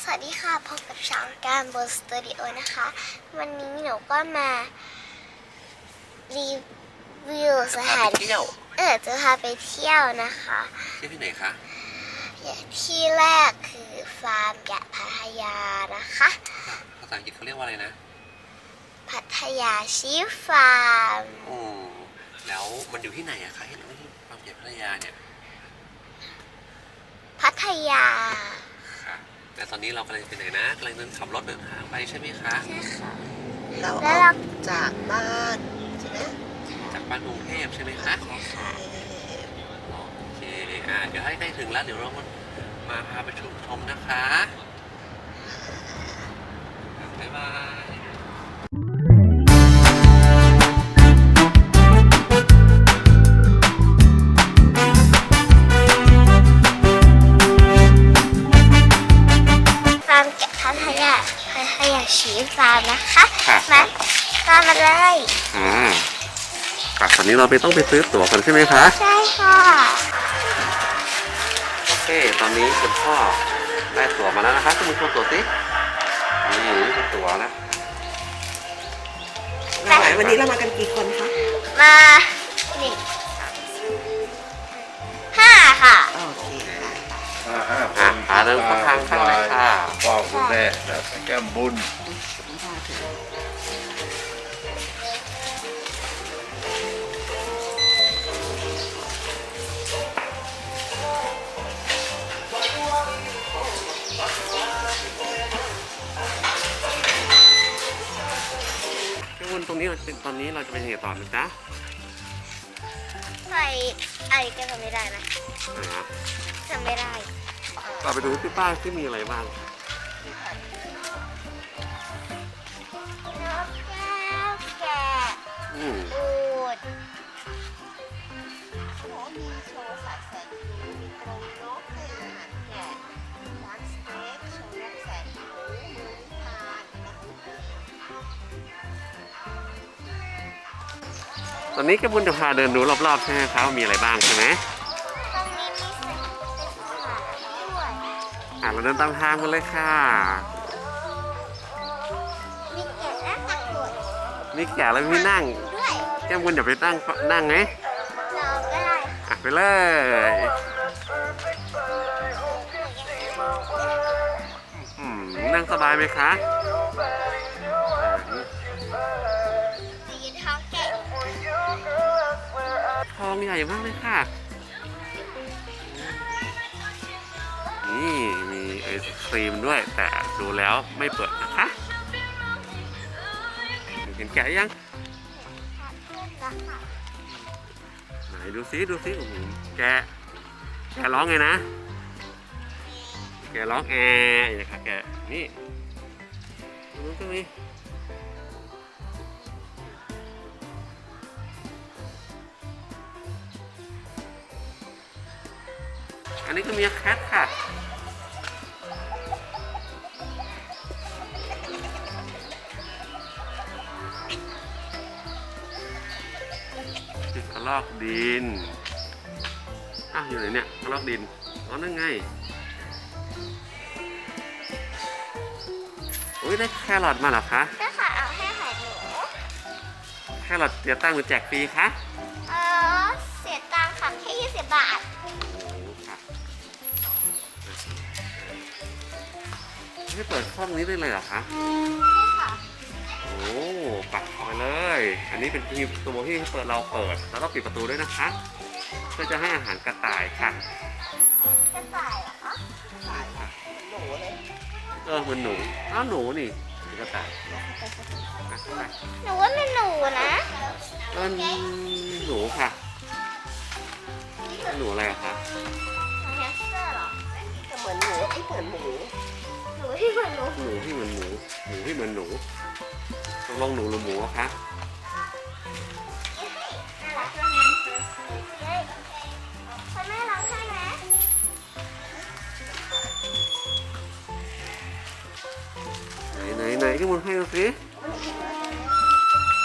สวัสดีค่ะพบกับช่องการบนสตูดิโอนะคะวันนี้หนูก็มารีวิวสถานที่จะพาไปเที่ยวนะคะที่ไหนคะที่แรกคือฟาร์มแกะพัทยานะคะภาษาอังกฤษเขาเรียกว่าอะไรนะพัทยาชีฟาร์มแล้วมันอยู่ที่ไหนอะคะที่ฟาร์มแกะพัทยาเนี่ยพัทยาค่ะแต่ตอนนี้เรากำลังไปไหนนะกำลังขับรถเดินทางไปใช่ไหมคะใช่ค่ะเราออกจากบ้านใช่ไหมจากบ้านกรุงเทพใช่ไหมคะโอเคเดี๋ยวให้ใกล้ถึงแล้วเดี๋ยวเรามาพาไปชมนะคะบ๊ายบายพัทยาชีฟาร์มนะคะมาตามมาเลยตอนนี้เราต้องไปซื้อตั๋วกันใช่ไหมคะใช่ค่ะโอเคตอนนี้คุณพ่อได้ตั๋วมาแล้วนะคะคุณผู้ชมตั๋วสินี่คือตั๋วนะวันนี้เรามากันกี่คนคะมา5 ค่ะโอเคค่ะเริ่มทางข้างในค่ะพ่อคุณแม่แล้วแก้มบุญตรงนี้ตอนนี้เราจะไปยังไงต่อนะจ๊ะใส่ไอ้ก็ทำไม่ได้นะทำไม่ได้เราไปดูที่ป้ายที่มีอะไรบ้างนกแก้วแกะอูฐมีโชว์สัตว์แสนรู้มีกรงนกให้อาหารแกะร้านสเต็กโชว์นกแสนรู้มือนิทานตอนนี้แกบุญจะพาเดินดูรอบๆใช่ไหมครับมีอะไรบ้างใช่ไหมตรงนี้มีเป็นสถานด้วยเราเดินตามทางกันเลยค่ะมีแกะและตะกรุดมีแกะแล้วมีนั่งด้วยแก้มบุญอย่าไปนั่งไงเราก็ได้ไปเลยนั่งสบายไหมคะทองใหญ่มากเลยค่ะนี่มีไอศครีมด้วยแต่ดูแล้วไม่เปิดนะคะเห็นแกะยังไหนดูซิโอ้โหแกร้องไงนะแกร้องอย่างนี้ค่ะแกนี่ดูตรงนี้อันนี้ก็มีแคทค่ะกระรอกดินอยู่ไหนเนี่ยกระรอกดินนั่นไงได้แครอทมาเหรอคะใช่ค่ะเอาให้หายหนูแครอทเสียตังค์หรือแจกฟรีคะเสียตังค์ค่ะแค่20 บาทให้เปิดห้องนี้ได้เลยเหรอคะใช่ค่ะปัดออกไปเลยอันนี้เป็นตัวที่เราเปิดแล้วก็ปิดประตูด้วยนะคะเพื่อจะให้อาหารกระต่ายค่ะกระต่ายเหรอคะกระต่ายหนูเลยเหมือนหนูหนูนี่กระต่ายหนูว่าเป็นหนูนะหนูค่ะหนูอะไรอะคะแฮมสเตอร์เหรอเหมือนหนูที่เหมือนหมูหนูที่เหมือนหนูหนูที่เหมือนหมูที่เหมือนหนูต้องลองหนูหรือหมูคะน่ารักจังเลยคุณแม่ร้องไห้ไหมไหนที่มันให้ดูสิ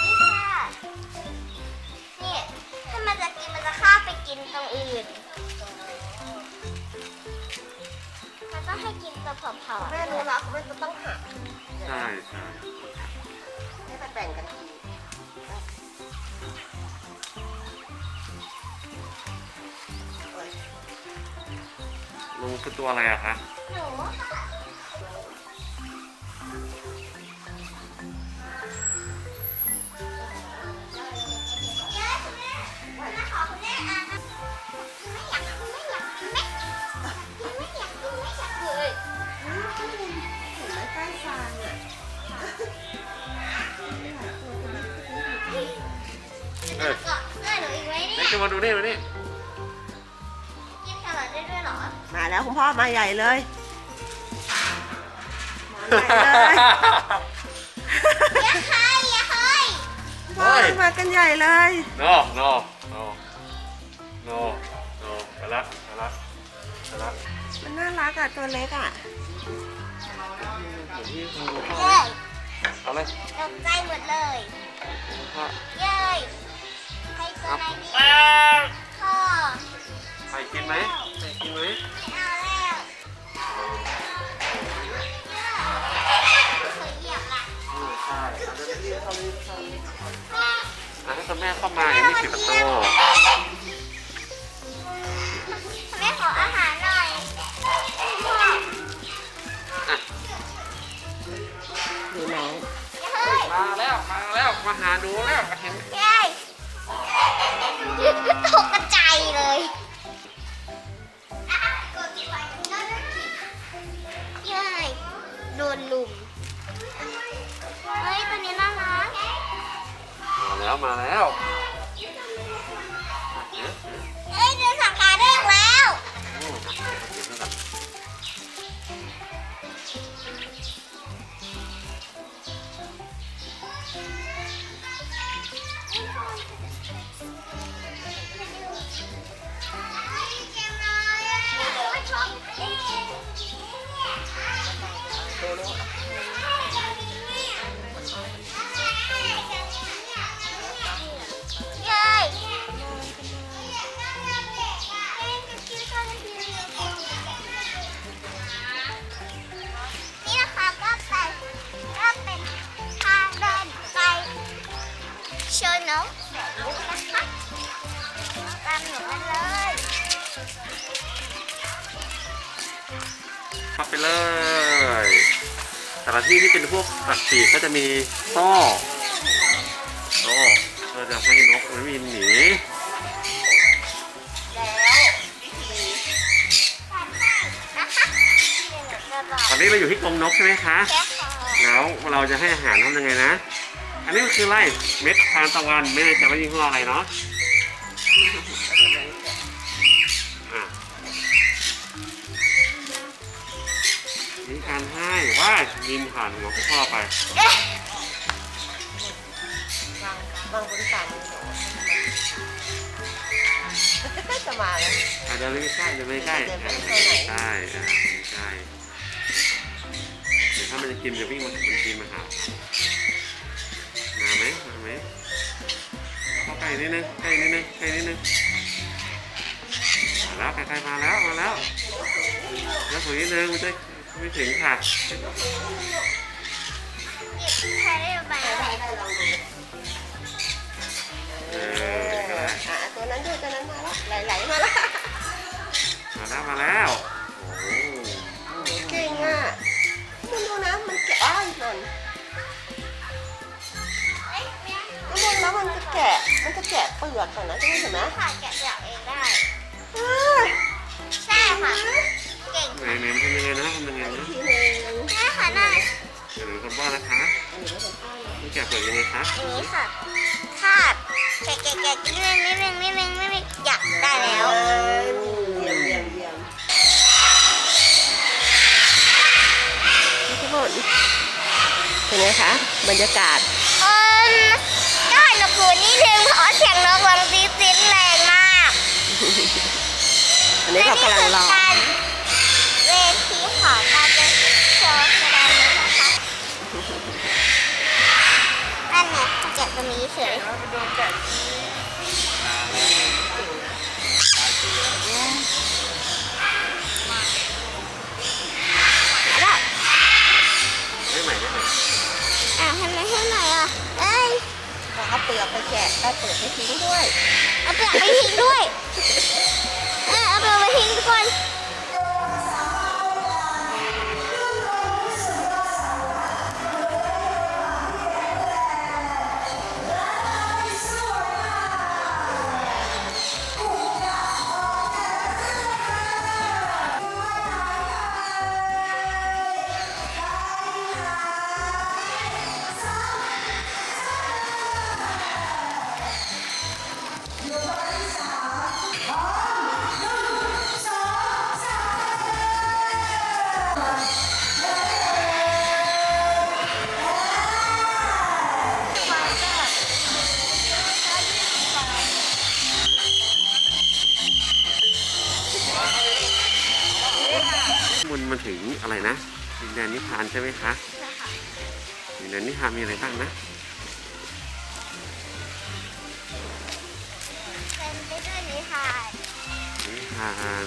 นี่ค่ะนี่ถ้ามันจะกินมันจะข้ามไปกินตรงอื่นมันต้องให้กิน กินแต่เผาๆ แม่รู้แล้วแม่จะต้องหา ใช่ใช่ ให้ไปแบ่งกันทีโอ้ย ลุงคือตัวอะไรอะคะ หนูเห็นไหมใกล้ฟางอ่ะ เออ เกาะเสื้อหนูอีกไว้ เด็ เนี่ ก ย จะมาดูนี่มานี่ กินแครอทได้ด้วยเหรอ มาแล้วคุณพ่อมาใหญ่เลยมาใหญ่เลย อย่าให้อย่าให้ พ่อมากันใหญ่เลย โนโนโนโนโนไปละไปละไปละ มันน่ารักอ่ะตัวเล็กอ่ะ เดี๋ยวพี่ทำดู เย้ย เอาเลย ตกใจหมดเลย พ่อ เย้ยใครตัวไหนดีพ่อ ไข่กินไหมไข่กินไหม ไม่เอาแล้วเคยเหยียบละ ใช่เดี๋ยวพี่เข้าไปเข้า แม่ ให้คุณแม่เข้ามายังไม่ปิดประตู แม่ขออาหารหน่อยพ่อ อ่ะ ดูน้อง เฮ้ย มาแล้วมาหาหนูแล้วเห็น เย้ยตกกระจายเลยเย้ยโดนลุมเฮ้ยตัวนี้น่ารัก มาแล้ว เฮ้ยเดินสังขาเด้งแล้ว เย้ยนี่นะคะก็เป็นทางเดินไปโชว์นกนะคะตามหนูมาเลย เข้าไปเลย แต่ละที่ที่เป็นพวกสัตว์ปีกก็จะมีโซ่เพื่อจะให้นกมันบินหนี ตอนนี้เราอยู่ที่กรงนกใช่ไหมคะ แล้วเราจะให้อาหารทำยังไงนะ อันนี้มันคืออะไรเม็ดทานตะวันไม่แน่ใจว่ายี่ห้ออะไรเนาะอ่ะนี่การให้ว่ายินผ่านหัวพ่อไป วางบนฝ่ามือหนูจะมาแล้ว เดินไม่ใกล้เดินไม่ใกล้ เดินไป ใกล้ ไหน ใช่ใช่เดี๋ยวถ้ามันจะกินจะวิ่งมามันกินมาหามาไหมเข้าใกล้นิดนึงใกล้นิดนึงมาแล้วใกล้ๆมาแล้วแล้วถึงนิดนึงมันจะไม่ถึงค่ะ ใครได้ใบอะไร ได้ลองดู ก็ได้ ตัวนั้นด้วยตัวนั้นมาแล้วไหลมาแล้ว มาแล้วโอ้ เก่งอ่ะคุณดูนะมันแกะอ้อยหล่นแล้วมันจะแกะเปลือกก่อนนะจะเห็นไหม ค่ะแกะเปลือกเองได้ ใช่ค่ะ เก่ง ไหนมันทำยังไงนะ ทีนึง แม่ค่ะน่า เดี๋ยวหนูคนบ้านนะคะนี่แกะเปิดยังไงคะ อย่างนี้ค่ะคาบแกะนิดนึงอยากได้แล้ว เยี่ยมทุกคนเป็นไงคะบรรยากาศ ก็หนูพูดนิดนึงเพราะเสียงนกร้องจี๊ดแรงมาก อันนี้เรากำลังรอ เวทีของการจะโชว์แสดงนี้นะคะนั่นไงแกะตรงนี้เฉย ไปแกะไปเปิดไปทิ้งด้วย เอาเปลือกไปทิ้งด้วยเอาเปลือกไปทิ้งก่อน มันถึงอะไรนะดินแดนนิพพานใช่ไหมคะดินแดนนิพพานมีอะไรบ้างนะ เป็นไปด้วยนิทาน นิทาน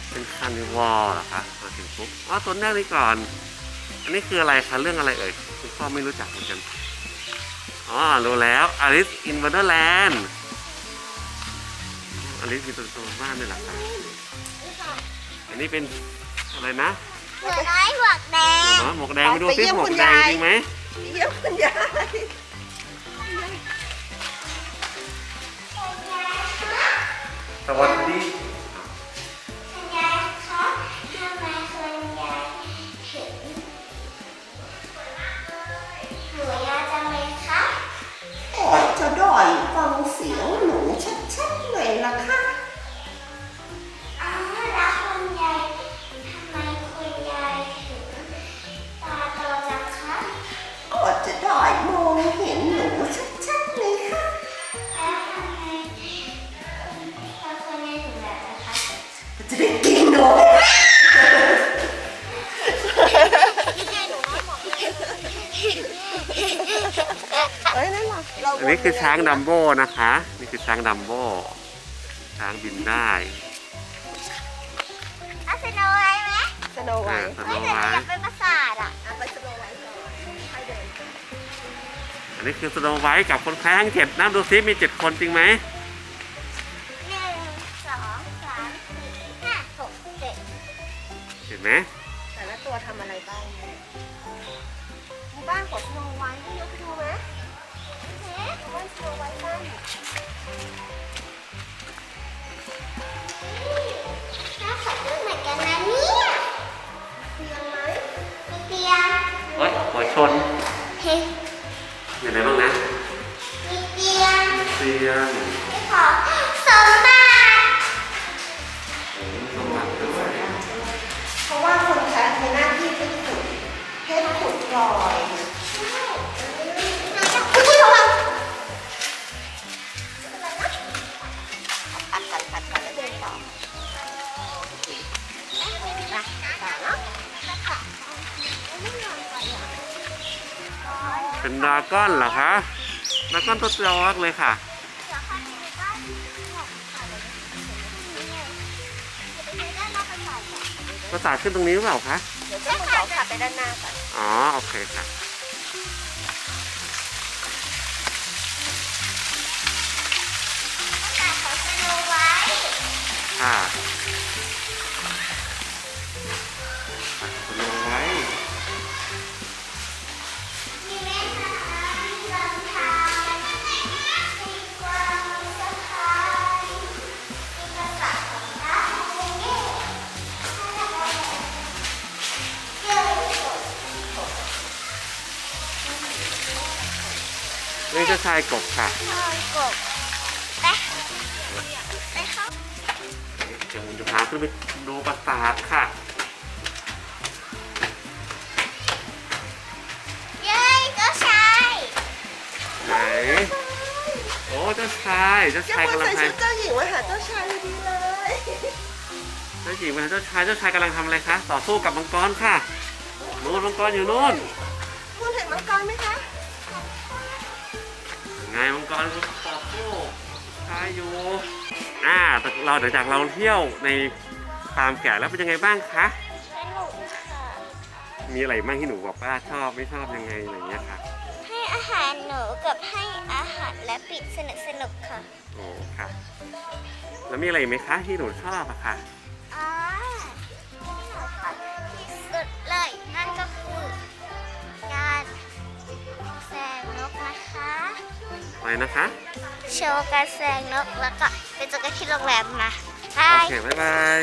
เป็นคาร์นิวอลเหรอคะมาถึงปุ๊บอ๋อตัวแรกนี้ก่อน อันนี้คืออะไรคะเรื่องอะไรเอ่ยคุณพ่อไม่รู้จักเหมือนกันอ๋อรู้แล้ว Alice in Wonderland อลิซมีตัวบ้านด้วยเหรอคะอันนี้เป็นอะไรนะ หนูน้อยหมวกแดง หมวกแดงมาดูซิหมวกแดงจริงไหม เยี่ยมคุณยาย สวัสดี คุณยายคะทำไมคุณยายถึงหนูยายจังเลยคะ ก็จะได้ฟังเสียงหนูชัดๆหน่อยล่ะค่ะ อ๋อแล้วคุณยายทำไมคุณยายถึงตาโตจังคะ ก็จะได้มองเห็นหนูชัดๆเลยค่ะ แล้วทำไมตาคุณยายถึงแบบนั้นคะ ก็จะได้กินหนู พี่ยายหนูน้อยหมวกแดง เอ้ยนั่นหรอเรา อันนี้คือช้างดัมโบ้นะคะนี่คือช้างดัมโบ้ช้างบินได้ เอาสโนว์ไว้ไหม สโนไว้ ส ไม่ โน แต่หนู ไว อยาก ท์ เป็นปราสาทอ่ะ เอาไปสโนไว้ก่อนค่อยเดิน อันนี้คือสโนไวท์กับคนแพ้ทั้ง7นับดูซิมี7คนจริงไหม 1 2 3 4 5 6 7 เห็นไหม แต่ละตัวทำอะไรบ้างมีบ้านของสโนไว้ให้เราไปดูไหมดูบ้านสโนไว้บ้าง น่าขอดูเหมือนกันนะเนี่ยเตียงไหมมีเตียง เฮ้ยหัวชน เฮ้ย มีอะไรบ้างนะ มีเตียง เตียง มีของสมบัติ สมบัติด้วย เพราะว่าคนแพ้มีหน้าที่ไปขุดเพชรขุดพลอย เราจะคุยกับเรา ปัดแล้วเดินต่อนะต่อเนาะ เป็นดราก้อนเหรอคะดราก้อนตัวจอกเลยค่ะ ภาษาขึ้นตรงนี้หรือเปล่าคะ เดี๋ยวเจ้าของเขาขับไปด้านหน้าก่อน อ๋อ โอเคค่ะ ค่ะลงไว้ นี่เจ้าชายกบค่ะ เดี๋ยวผมจะพาขึ้นไปดูปราสาทค่ะ เย้เจ้าชาย ไหน โอ้เจ้าชายเจ้ากเจ้าชาย คน กำลัง ใส่ ท ชุดเจ้าหญิงมาหาเจ้าชายพอดีเลย ำเจ้าหญิงเป็นเจ้าชายกำลังทำอะไรคะ ต่อสู้กับมังกรค่ะนู่นมังกรอยู่นู่น คุณเห็นมังกรไหมคะ ไงมังกรต่อสู้ชายอยู่แต่เราหลังจากเราเที่ยวในฟาร์มแกะแล้วเป็นยังไงบ้างคะ สนุกค่ะ มีอะไรบ้างที่หนูบอกว่าชอบไม่ชอบยังไงอะไรอย่างเงี้ยค่ะ ให้อาหารหนูกับให้อาหารและปิดสนุกค่ะ โอ้ค่ะ แล้วมีอะไรอีกไหมคะที่หนูชอบอะค่ะ อ๋อที่หนูชอบที่สุดเลยนั่นก็คือการแสงนกนะคะ อะไรนะคะ โชว์การแสงนกแล้วก็ไปเจอกันที่โรงแรมนะบา โอย เค บ๊ายบาย